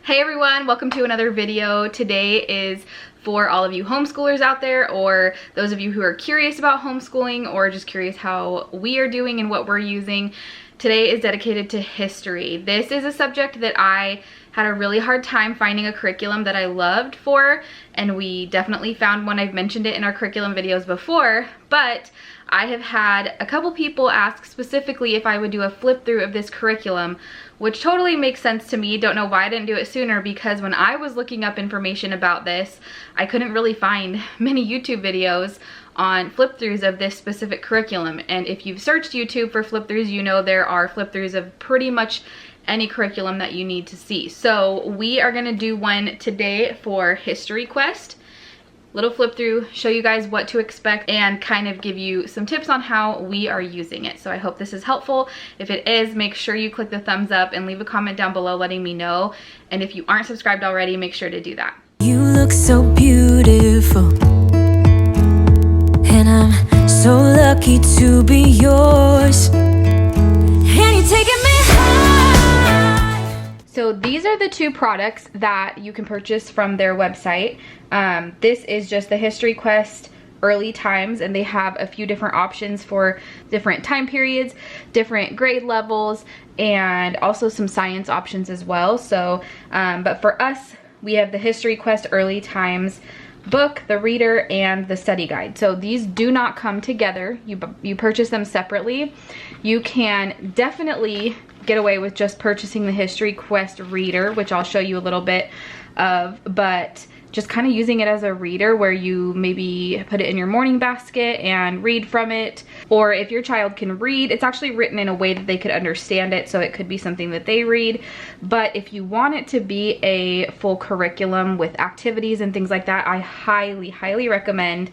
Hey everyone, welcome to another video. Today is for all of you homeschoolers out there, or those of you who are curious about homeschooling or just curious how we are doing and what we're using. Today is dedicated to history. This is a subject that I had a really hard time finding a curriculum that I loved for, and we definitely found one. I've mentioned it in our curriculum videos before, but I have had a couple people ask specifically if I would do a flip through of this curriculum, which totally makes sense to me. Don't know why I didn't do it sooner, because when I was looking up information about this, I couldn't really find many YouTube videos on flip throughs of this specific curriculum. And if you've searched YouTube for flip throughs, you know there are flip throughs of pretty much any curriculum that you need to see. So we are gonna do one today for History Quest. Little flip through, show you guys what to expect and kind of give you some tips on how we are using it. So I hope this is helpful. If it is, make sure you click the thumbs up and leave a comment down below letting me know. And if you aren't subscribed already, make sure to do that. You look so beautiful, and I'm so lucky to be yours, and you're taking me high. So these are the two products that you can purchase from their website. This is just the History Quest Early Times, and they have a few different options for different time periods, different grade levels, and also some science options as well. So, but for us, we have the History Quest Early Times book, the reader, and the study guide. So these do not come together. You purchase them separately. You can definitely get away with just purchasing the History Quest reader, which I'll show you a little bit of, but just kind of using it as a reader where you maybe put it in your morning basket and read from it. Or if your child can read, it's actually written in a way that they could understand it, so it could be something that they read. But if you want it to be a full curriculum with activities and things like that, I highly, highly recommend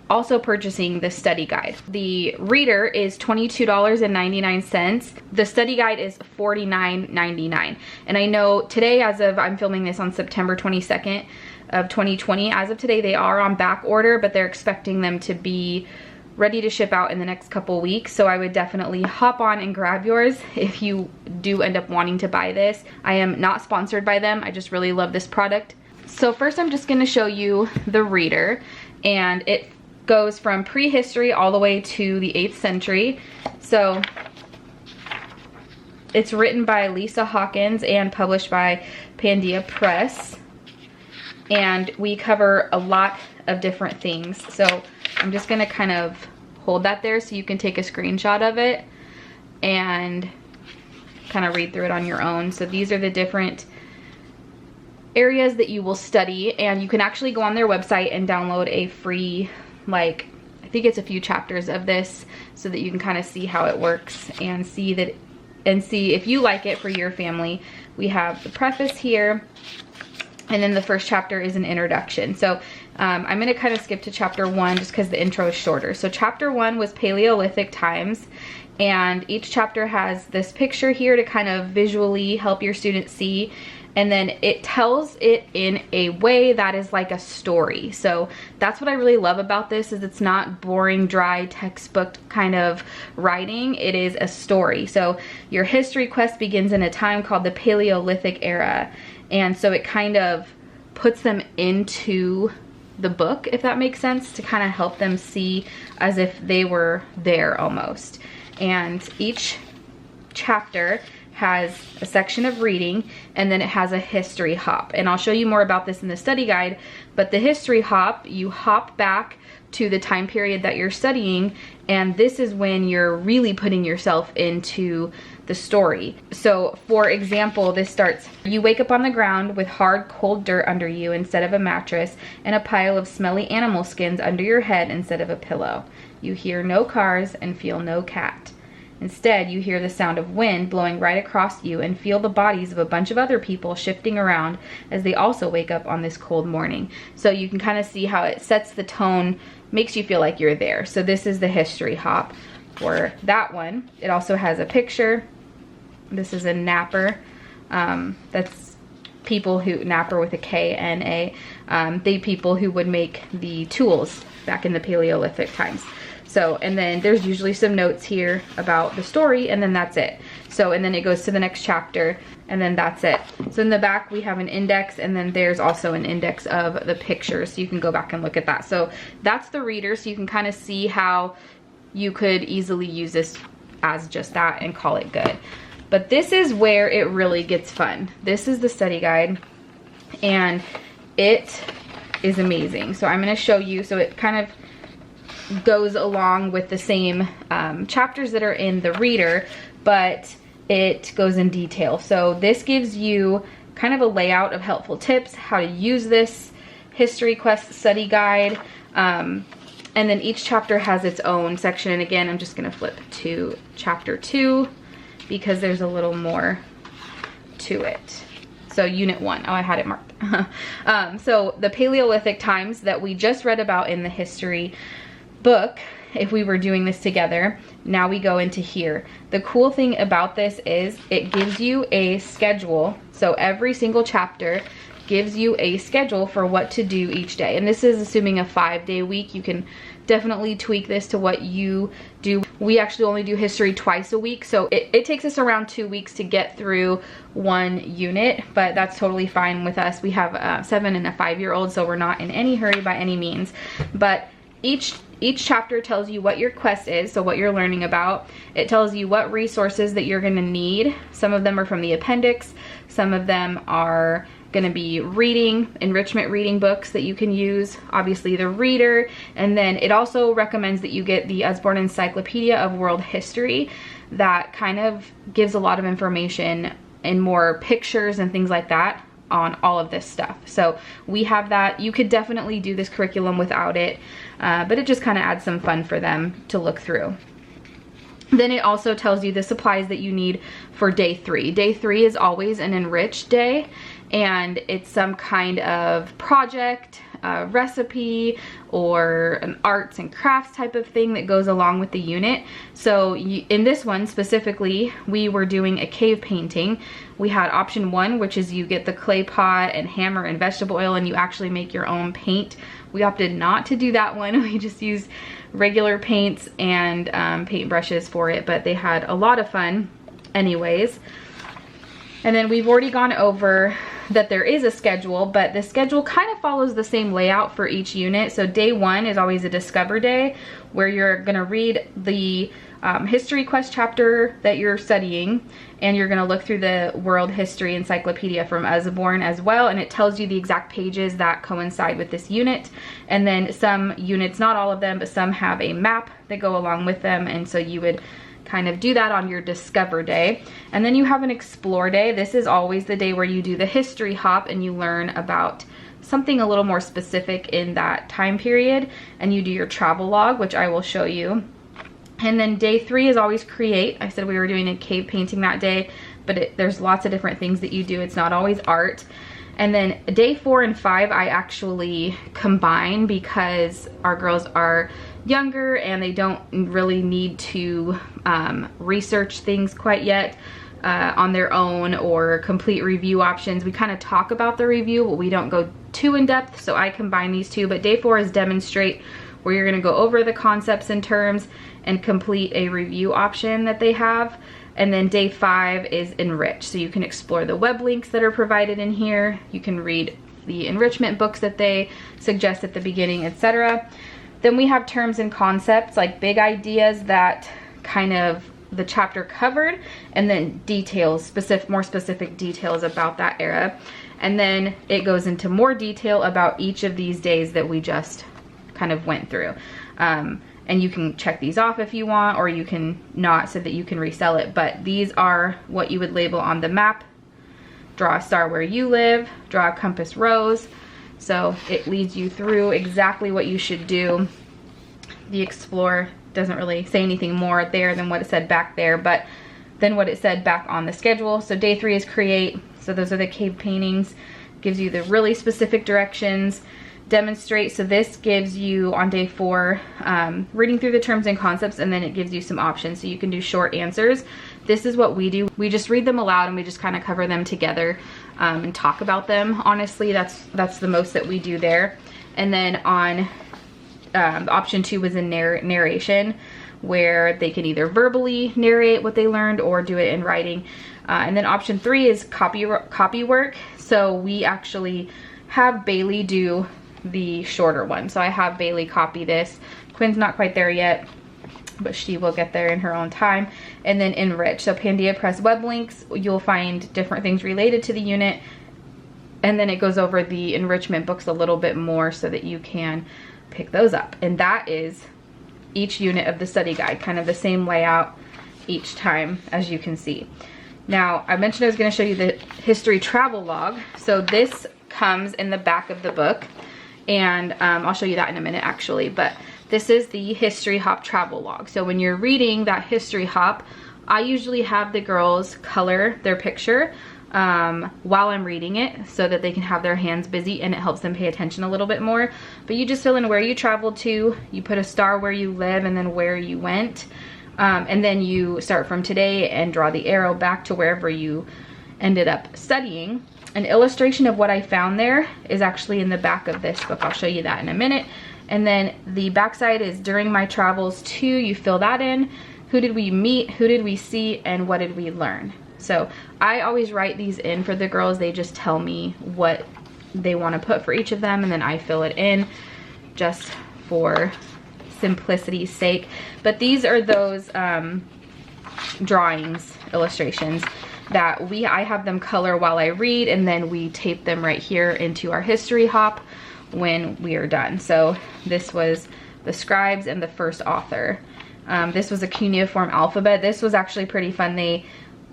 also purchasing the study guide. The reader is $22.99. The study guide is $49.99. And I know today, as of I'm filming this on September 22nd of 2020, as of today they are on back order, but they're expecting them to be ready to ship out in the next couple weeks. So I would definitely hop on and grab yours if you do end up wanting to buy this. I am not sponsored by them. I just really love this product. So first I'm just going to show you the reader, and it goes from prehistory all the way to the 8th century. So it's written by Lisa Hawkins and published by Pandia Press. And we cover a lot of different things. So I'm just gonna kind of hold that there so you can take a screenshot of it and kind of read through it on your own. So these are the different areas that you will study, and you can actually go on their website and download a free, like, I think it's a few chapters of this, so that you can kind of see how it works and see that, and see if you like it for your family. We have the preface here, and then the first chapter is an introduction. So I'm going to kind of skip to chapter 1 just because the intro is shorter. So chapter 1 was Paleolithic times, and each chapter has this picture here to kind of visually help your students see. And then it tells it in a way that is like a story. So that's what I really love about this, is it's not boring, dry, textbook kind of writing. It is a story. So your history quest begins in a time called the Paleolithic Era. And so it kind of puts them into the book, if that makes sense, to kind of help them see as if they were there almost. And each chapter has a section of reading, and then it has a history hop. And I'll show you more about this in the study guide, but the history hop, you hop back to the time period that you're studying, and this is when you're really putting yourself into the story. So for example, this starts, you wake up on the ground with hard, cold dirt under you instead of a mattress, and a pile of smelly animal skins under your head instead of a pillow. You hear no cars and feel no cat. Instead, you hear the sound of wind blowing right across you and feel the bodies of a bunch of other people shifting around as they also wake up on this cold morning. So you can kind of see how it sets the tone, makes you feel like you're there. So this is the history hop for that one. It also has a picture. This is a napper. That's people who, napper with a K-N-A. They people who would make the tools back in the Paleolithic times. So, and then there's usually some notes here about the story, and then that's it. So, and then it goes to the next chapter. and then that's it. So in the back we have an index, and then there's also an index of the pictures, so you can go back and look at that. So that's the reader, so you can kind of see how you could easily use this as just that and call it good. But this is where it really gets fun. This is the study guide, and it is amazing. So I'm going to show you. So it kind of goes along with the same chapters that are in the reader, but it goes in detail. So this gives you kind of a layout of helpful tips, how to use this History Quest study guide. And then each chapter has its own section. And again, I'm just going to flip to chapter 2 because there's a little more to it. So unit 1, oh, I had it marked. So the Paleolithic times that we just read about in the history book, if we were doing this together, now we go into here. The cool thing about this is it gives you a schedule. So every single chapter gives you a schedule for what to do each day. And this is assuming a 5-day week. You can definitely tweak this to what you do. We actually only do history twice a week, so it takes us around 2 weeks to get through one unit, but that's totally fine with us. We have a 7 and a 5-year-old, so we're not in any hurry by any means. But each chapter tells you what your quest is, so what you're learning about. It tells you what resources that you're going to need. Some of them are from the appendix, some of them are going to be enrichment reading books that you can use, obviously the reader, and then it also recommends that you get the Usborne Encyclopedia of World History. That kind of gives a lot of information and more pictures and things like that on all of this stuff. So we have that. You could definitely do this curriculum without it, but it just kind of adds some fun for them to look through. Then it also tells you the supplies that you need for day 3. Day 3 is always an enriched day, and it's some kind of project, recipe, or an arts and crafts type of thing that goes along with the unit. So in this one specifically, we were doing a cave painting. We had option 1, which is you get the clay pot and hammer and vegetable oil, and you actually make your own paint. We opted not to do that one. We just used regular paints and paint brushes for it, but they had a lot of fun anyways. And then we've already gone over that there is a schedule, but the schedule kind of follows the same layout for each unit. So day 1 is always a discover day, where you're going to read the history quest chapter that you're studying, and you're going to look through the World History Encyclopedia from Usborne as well, and it tells you the exact pages that coincide with this unit. And then some units, not all of them, but some have a map that go along with them, and so you would kind of do that on your discover day. And then you have an explore day. This is always the day where you do the history hop and you learn about something a little more specific in that time period, and you do your travel log, which I will show you. And then day 3 is always create. I said we were doing a cave painting that day, but there's lots of different things that you do. It's not always art. And then day 4 and 5 I actually combine because our girls are younger and they don't really need to research things quite yet on their own or complete review options. We kind of talk about the review, but we don't go too in depth, so I combine these two. But day 4 is demonstrate, where you're going to go over the concepts and terms and complete a review option that they have. And then day 5 is enrich, so you can explore the web links that are provided in here. You can read the enrichment books that they suggest at the beginning, etc. Then we have terms and concepts, like big ideas that kind of the chapter covered, and then details, more specific details about that era. And then it goes into more detail about each of these days that we just kind of went through. And you can check these off if you want, or you can not, so that you can resell it. But these are what you would label on the map. Draw a star where you live, draw a compass rose. So it leads you through exactly what you should do. The explore doesn't really say anything more there than what it said back there, but then what it said back on the schedule. So day 3 is create. So those are the cave paintings. Gives you the really specific directions. Demonstrate, so this gives you on day 4 reading through the terms and concepts, and then it gives you some options so you can do short answers. This is what we do. We just read them aloud and we just kind of cover them together and talk about them. Honestly, that's the most that we do there. And then on option 2 was a narration, where they can either verbally narrate what they learned or do it in writing. And then option 3 is copy work. So we actually have Bailey do the shorter one. So I have Bailey copy this. Quinn's not quite there yet, but she will get there in her own time. And then enrich. So Pandia Press web links, you'll find different things related to the unit. And then it goes over the enrichment books a little bit more so that you can pick those up. And that is each unit of the study guide, kind of the same layout each time, as you can see. Now, I mentioned I was going to show you the history travel log. So this comes in the back of the book, and I'll show you that in a minute actually, but this is the history hop travel log. So when you're reading that history hop, I usually have the girls color their picture while I'm reading it so that they can have their hands busy, and it helps them pay attention a little bit more. But you just fill in where you traveled to, you put a star where you live, and then where you went. And then you start from today and draw the arrow back to wherever you ended up studying. An illustration of what I found there is actually in the back of this book. I'll show you that in a minute. And then the backside is during my travels to, you fill that in. Who did we meet? Who did we see? And what did we learn? So I always write these in for the girls. They just tell me what they want to put for each of them, and then I fill it in just for simplicity's sake. But these are those drawings, illustrations that I have them color while I read, and then we tape them right here into our history hop when we are done. So this was the scribes and the first author. This was a cuneiform alphabet. This was actually pretty fun. They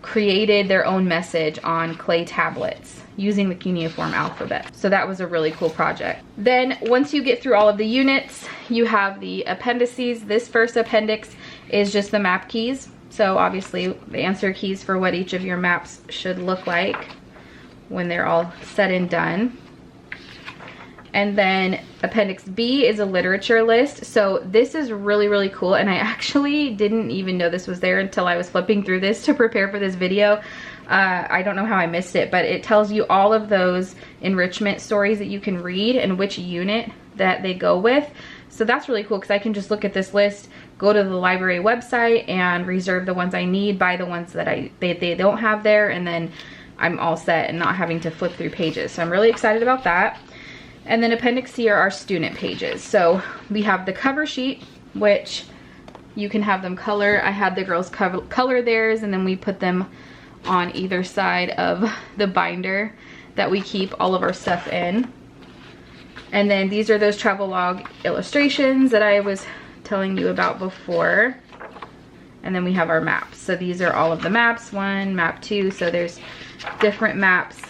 created their own message on clay tablets using the cuneiform alphabet. So that was a really cool project. Then once you get through all of the units, you have the appendices. This first appendix is just the map keys. So obviously the answer keys for what each of your maps should look like when they're all said and done. And then Appendix B is a literature list. So this is really, really cool. And I actually didn't even know this was there until I was flipping through this to prepare for this video. I don't know how I missed it, but it tells you all of those enrichment stories that you can read and which unit that they go with. So that's really cool because I can just look at this list, go to the library website and reserve the ones I need, buy the ones that they don't have there, and then I'm all set and not having to flip through pages. So I'm really excited about that. And then Appendix C are our student pages. So we have the cover sheet, which you can have them color. I had the girls color theirs, and then we put them on either side of the binder that we keep all of our stuff in. And then these are those travel log illustrations that I was telling you about before. And then we have our maps. So these are all of the maps, 1, map 2. So there's different maps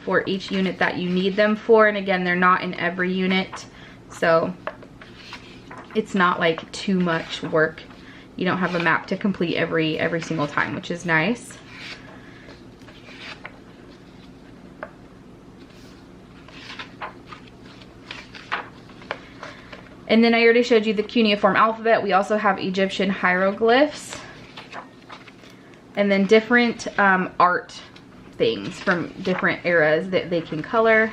for each unit that you need them for. And again, they're not in every unit, so it's not like too much work. You don't have a map to complete every single time, which is nice. And then I already showed you the cuneiform alphabet. We also have Egyptian hieroglyphs, and then different art things from different eras that they can color.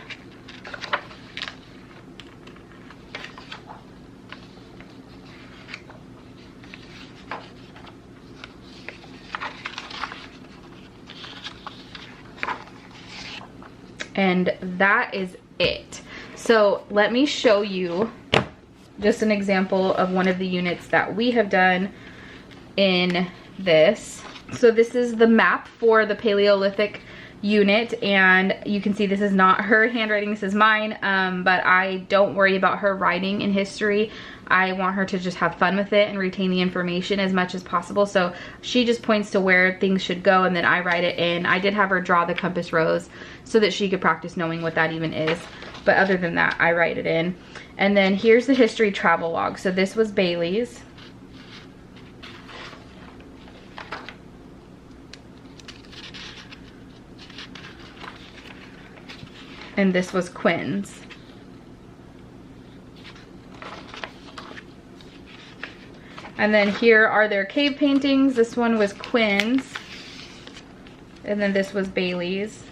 And that is it. So let me show you just an example of one of the units that we have done in this. So this is the map for the Paleolithic unit, and you can see this is not her handwriting, this is mine, but I don't worry about her writing in history. I want her to just have fun with it and retain the information as much as possible. So she just points to where things should go, and then I write it in. I did have her draw the compass rose so that she could practice knowing what that even is, but other than that, I write it in. And then here's the history travel log. So this was Bailey's. And this was Quinn's. And then here are their cave paintings. This one was Quinn's. And then this was Bailey's.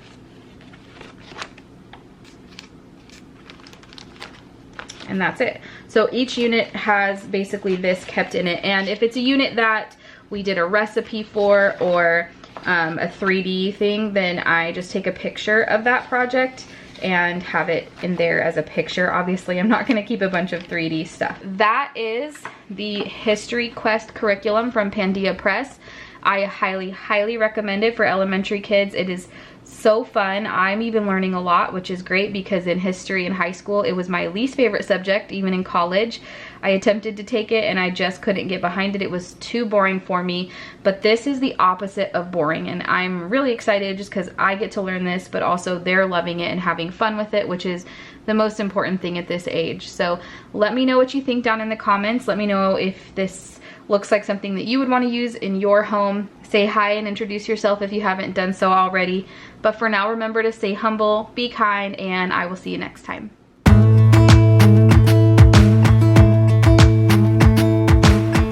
And that's it. So each unit has basically this kept in it. And if it's a unit that we did a recipe for, or a 3D thing, then I just take a picture of that project and have it in there as a picture. Obviously, I'm not gonna keep a bunch of 3D stuff. That is the History Quest curriculum from Pandia Press. I highly, highly recommend it for elementary kids. It is so fun. I'm even learning a lot, which is great because in history in high school, it was my least favorite subject, even in college. I attempted to take it and I just couldn't get behind it. It was too boring for me, but this is the opposite of boring, and I'm really excited just because I get to learn this, but also they're loving it and having fun with it, which is the most important thing at this age. So let me know what you think down in the comments. Let me know if this looks like something that you would want to use in your home. Say hi and introduce yourself if you haven't done so already. But for now, remember to stay humble, be kind, and I will see you next time.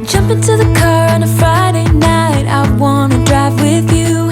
Jump into the car on a Friday night. I wanna drive with you.